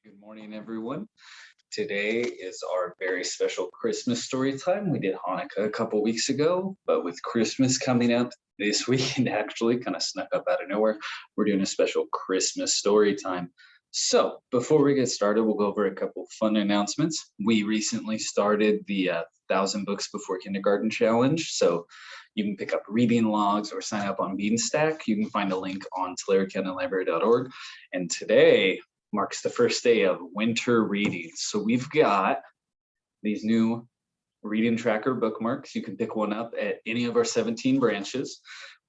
Good morning, everyone. Today is our very special Christmas story time. We did Hanukkah a couple weeks ago, but with Christmas coming up this weekend, actually kind of snuck up out of nowhere, we're doing a special Christmas story time. So before we get started, we'll go over a couple fun announcements. We recently started the 1,000 Books Before Kindergarten Challenge. So you can pick up reading logs or sign up on Beanstack. You can find a link on Tulare-County-Library.org. And today marks the first day of winter reading. So we've got these new reading tracker bookmarks. You can pick one up at any of our 17 branches,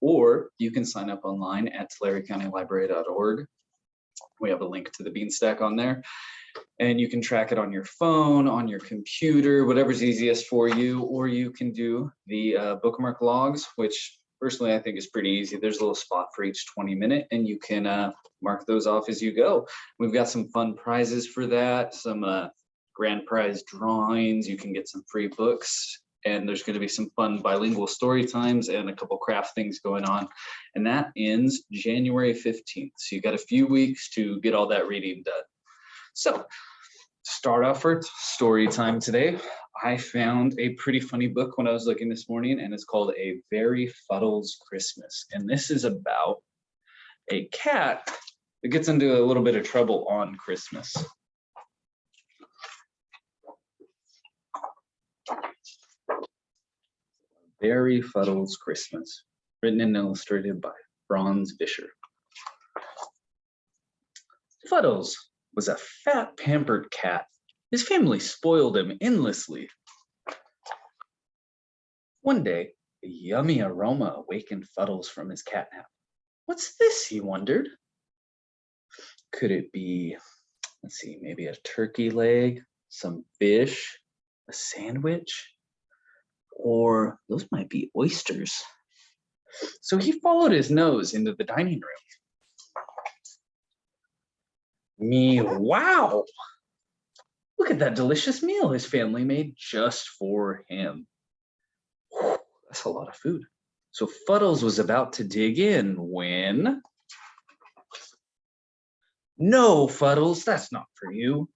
or you can sign up online at Tulare-County-Library.org. We have a link to the Beanstack on there, and you can track it on your phone, on your computer, whatever's easiest for you, or you can do the bookmark logs, which personally I think is pretty easy. There's a little spot for each 20-minute, and you can mark those off as you go. We've got some fun prizes for that, some grand prize drawings. You can get some free books, and there's going to be some fun bilingual story times and a couple craft things going on. And that ends January 15th. So you got a few weeks to get all that reading done. So to start off our story time today, I found a pretty funny book when I was looking this morning, and it's called A Very Fuddles Christmas. And this is about a cat that gets into a little bit of trouble on Christmas. Very Fuddles Christmas, written and illustrated by Franz Fischer. Fuddles was a fat, pampered cat. His family spoiled him endlessly. One day, a yummy aroma awakened Fuddles from his catnap. What's this, he wondered. Could it be, let's see, maybe a turkey leg, some fish, a sandwich, or those might be oysters. So he followed his nose into the dining room. Wow! Look at that delicious meal his family made just for him. Whew, that's a lot of food. So Fuddles was about to dig in when... No, Fuddles, that's not for you.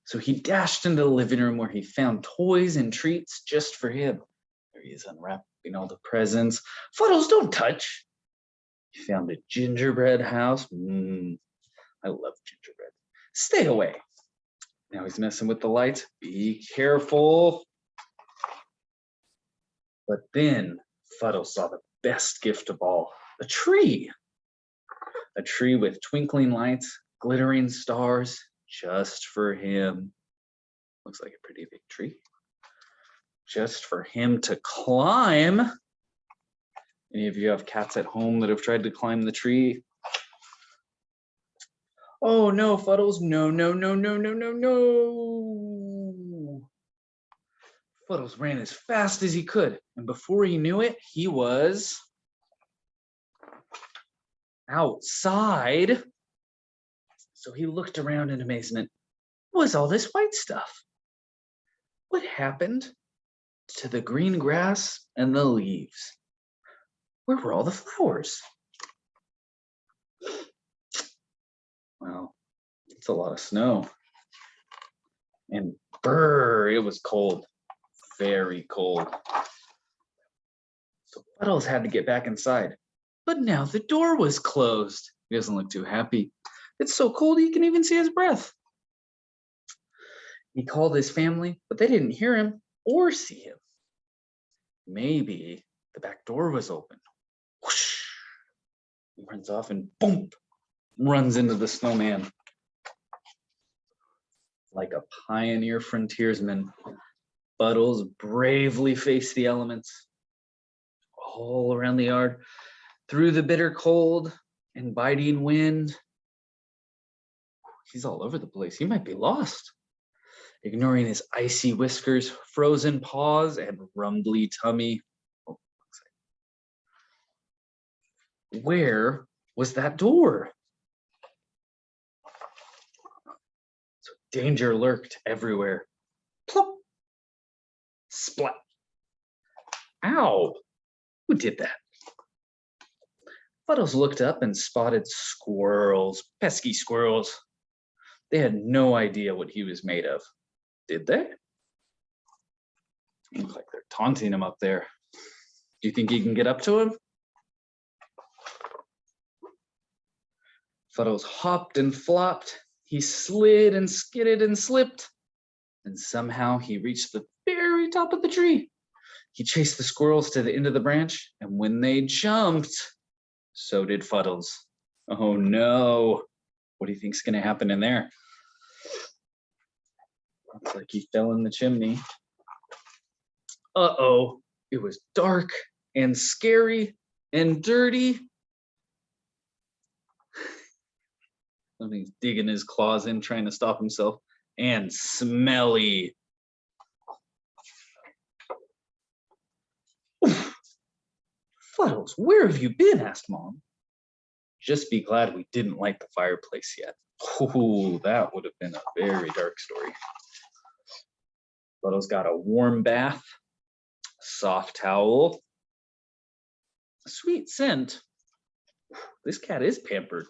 So he dashed into the living room where he found toys and treats just for him. There he is unwrapping all the presents. Fuddles, don't touch. He found a gingerbread house. I love gingerbread. Stay away. Now he's messing with the lights. Be careful. But then Fuddles saw the best gift of all, a tree. A tree with twinkling lights, glittering stars, just for him. Looks like a pretty big tree. Just for him to climb. Any of you have cats at home that have tried to climb the tree? Oh no, Fuddles, no, no, no, no, no, no, no. Fuddles ran as fast as he could, and before he knew it, he was outside. So he looked around in amazement. What was all this white stuff? What happened to the green grass and the leaves? Where were all the flowers? Well, it's a lot of snow. And brr, it was cold. Very cold. So Fuddles had to get back inside. But now the door was closed. He doesn't look too happy. It's so cold he can even see his breath. He called his family, but they didn't hear him or see him. Maybe the back door was open. Whoosh! He runs off and boom, runs into the snowman. Like a pioneer frontiersman, Fuddles bravely faced the elements. All around the yard, through the bitter cold and biting wind. He's all over the place. He might be lost. Ignoring his icy whiskers, frozen paws, and rumbly tummy. Where was that door? So danger lurked everywhere. Plop! Splat! Ow! Who did that? Fuddles looked up and spotted squirrels, pesky squirrels. They had no idea what he was made of, did they? Look like they're taunting him up there. Do you think he can get up to him? Fuddles hopped and flopped. He slid and skidded and slipped. And somehow he reached the very top of the tree. He chased the squirrels to the end of the branch, and when they jumped, so did Fuddles. Oh no. What do you think's gonna happen in there? Looks like he fell in the chimney. Uh-oh. It was dark and scary and dirty. Something's digging his claws in, trying to stop himself. And smelly. Oof. Fuddles, where have you been? Asked Mom. Just be glad we didn't light the fireplace yet. Oh, that would have been a very dark story. Fuddles got a warm bath, a soft towel, a sweet scent. This cat is pampered.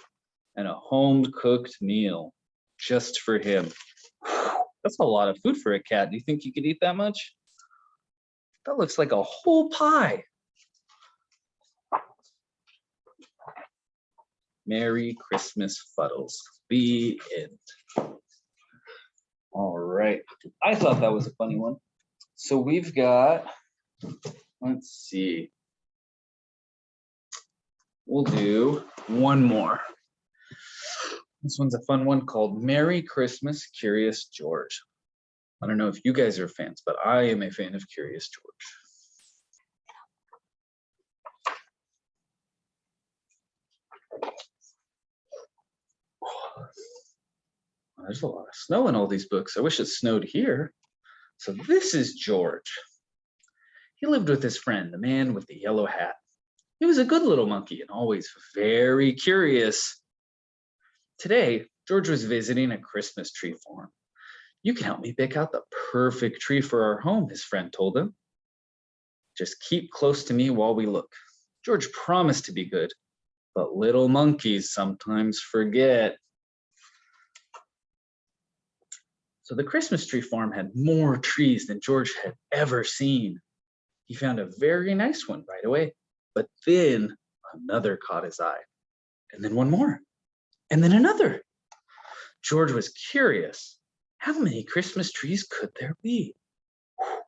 And a home-cooked meal just for him. That's a lot of food for a cat. Do you think you could eat that much? That looks like a whole pie. Merry Christmas, Fuddles. The end. All right. I thought that was a funny one. So we've got, let's see. We'll do one more. This one's a fun one called Merry Christmas, Curious George. I don't know if you guys are fans, but I am a fan of Curious George. There's a lot of snow in all these books. I wish it snowed here. So this is George. He lived with his friend, the man with the yellow hat. He was a good little monkey and always very curious. Today, George was visiting a Christmas tree farm. You can help me pick out the perfect tree for our home, his friend told him. Just keep close to me while we look. George promised to be good, but little monkeys sometimes forget. So the Christmas tree farm had more trees than George had ever seen. He found a very nice one right away, but then another caught his eye, and then one more. And then another. George was curious. How many Christmas trees could there be? Whew,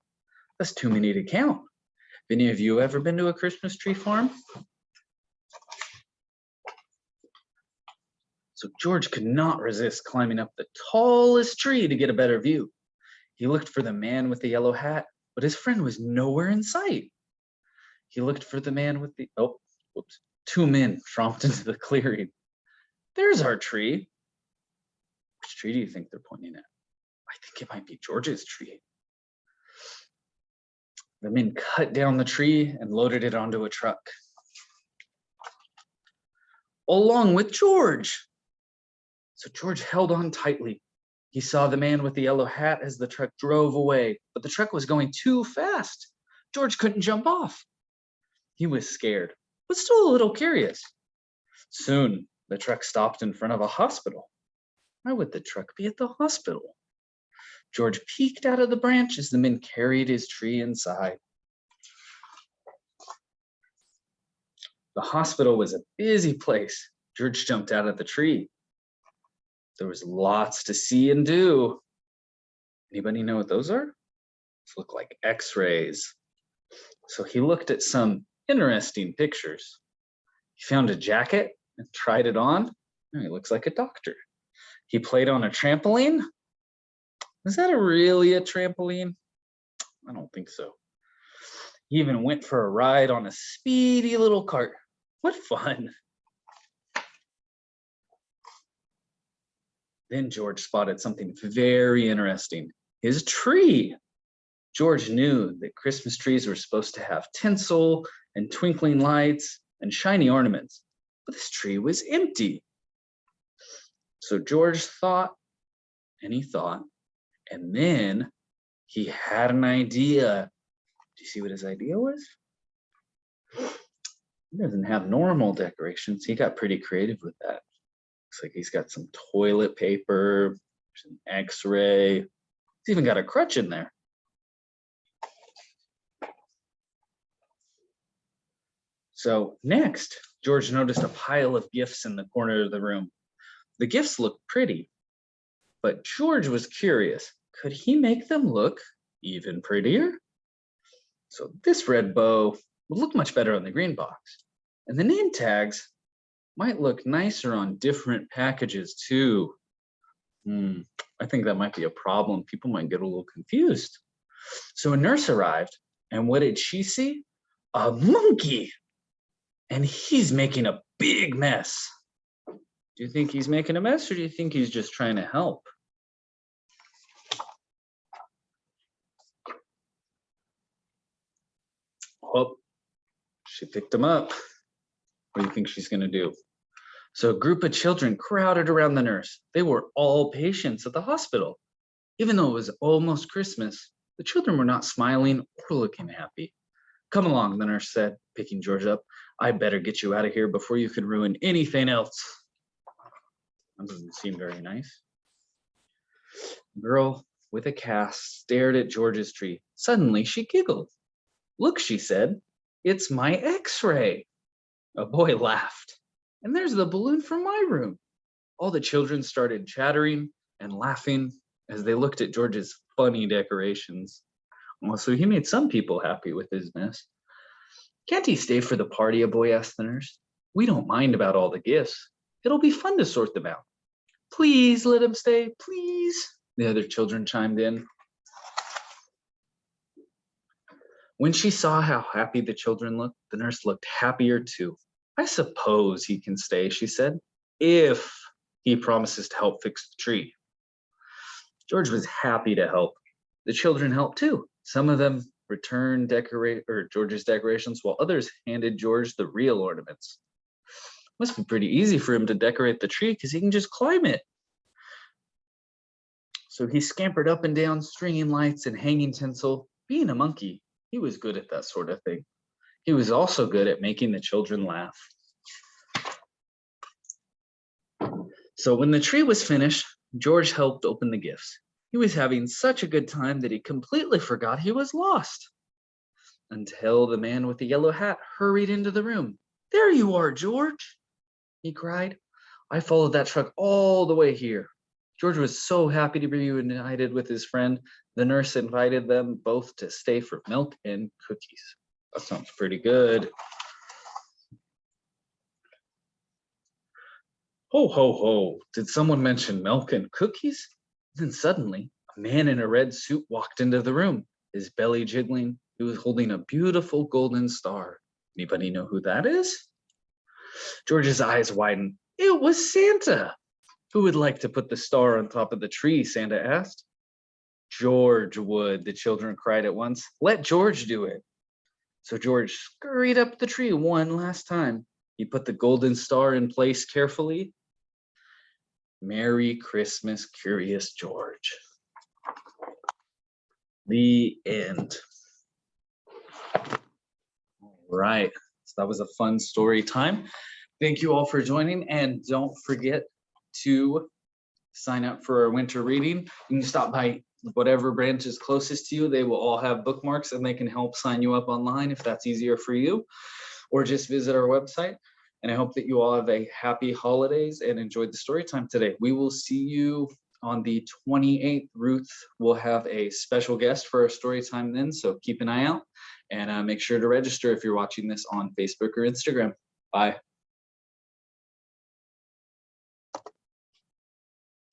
that's too many to count. Have any of you ever been to a Christmas tree farm? So George could not resist climbing up the tallest tree to get a better view. He looked for the man with the yellow hat, but his friend was nowhere in sight. He looked for the man with the, two men tromped into the clearing. There's our tree. Which tree do you think they're pointing at? I think it might be George's tree. The men cut down the tree and loaded it onto a truck. Along with George. So George held on tightly. He saw the man with the yellow hat as the truck drove away, but the truck was going too fast. George couldn't jump off. He was scared, but still a little curious. Soon, the truck stopped in front of a hospital. Why would the truck be at the hospital? George peeked out of the branch as the men carried his tree inside. The hospital was a busy place. George jumped out of the tree. There was lots to see and do. Anybody know what those are? Those look like X-rays. So he looked at some interesting pictures. He found a jacket and tried it on. And he looks like a doctor. He played on a trampoline. Is that really a trampoline? I don't think so. He even went for a ride on a speedy little cart. What fun. Then George spotted something very interesting. His tree. George knew that Christmas trees were supposed to have tinsel and twinkling lights and shiny ornaments, but this tree was empty. So George thought, and he thought, and then he had an idea. Do you see what his idea was? He doesn't have normal decorations. He got pretty creative with that. Looks like he's got some toilet paper, there's an X-ray. He's even got a crutch in there. So next, George noticed a pile of gifts in the corner of the room. The gifts looked pretty, but George was curious. Could he make them look even prettier? So this red bow would look much better on the green box. And the name tags might look nicer on different packages too. I think that might be a problem. People might get a little confused. So a nurse arrived, and what did she see? A monkey! And he's making a big mess. Do you think he's making a mess, or do you think he's just trying to help? Oh, she picked him up. What do you think she's going to do? So a group of children crowded around the nurse. They were all patients at the hospital. Even though it was almost Christmas, the children were not smiling or looking happy. Come along, the nurse said, picking George up. I better get you out of here before you can ruin anything else. That doesn't seem very nice. The girl with a cast stared at George's tree. Suddenly, she giggled. Look, she said, it's my X-ray. A boy laughed. And there's the balloon from my room. All the children started chattering and laughing as they looked at George's funny decorations. Well, so he made some people happy with his mess. Can't he stay for the party? A boy asked the nurse. We don't mind about all the gifts. It'll be fun to sort them out. Please let him stay, please. The other children chimed in. When she saw how happy the children looked, the nurse looked happier too. I suppose he can stay, she said, if he promises to help fix the tree. George was happy to help. The children helped too. Some of them returned George's decorations, while others handed George the real ornaments. Must be pretty easy for him to decorate the tree because he can just climb it. So he scampered up and down, stringing lights and hanging tinsel. Being a monkey, he was good at that sort of thing. He was also good at making the children laugh. So when the tree was finished, George helped open the gifts. He was having such a good time that he completely forgot he was lost. Until the man with the yellow hat hurried into the room. There you are, George, he cried. I followed that truck all the way here. George was so happy to be reunited with his friend. The nurse invited them both to stay for milk and cookies. That sounds pretty good. Ho, ho, ho. Did someone mention milk and cookies? Then suddenly, a man in a red suit walked into the room, his belly jiggling. He was holding a beautiful golden star. Anybody know who that is? George's eyes widened. It was Santa. Who would like to put the star on top of the tree? Santa asked. George would, the children cried at once. Let George do it. So George scurried up the tree one last time. He put the golden star in place carefully. Merry Christmas, Curious George. The end. All right. So that was a fun story time. Thank you all for joining, and don't forget to sign up for our winter reading. You can stop by whatever branch is closest to you. They will all have bookmarks, and they can help sign you up online if that's easier for you, or just visit our website. And I hope that you all have a happy holidays and enjoyed the story time today. We will see you on the 28th. Ruth will have a special guest for our story time then, so keep an eye out and make sure to register if you're watching this on Facebook or Instagram. Bye.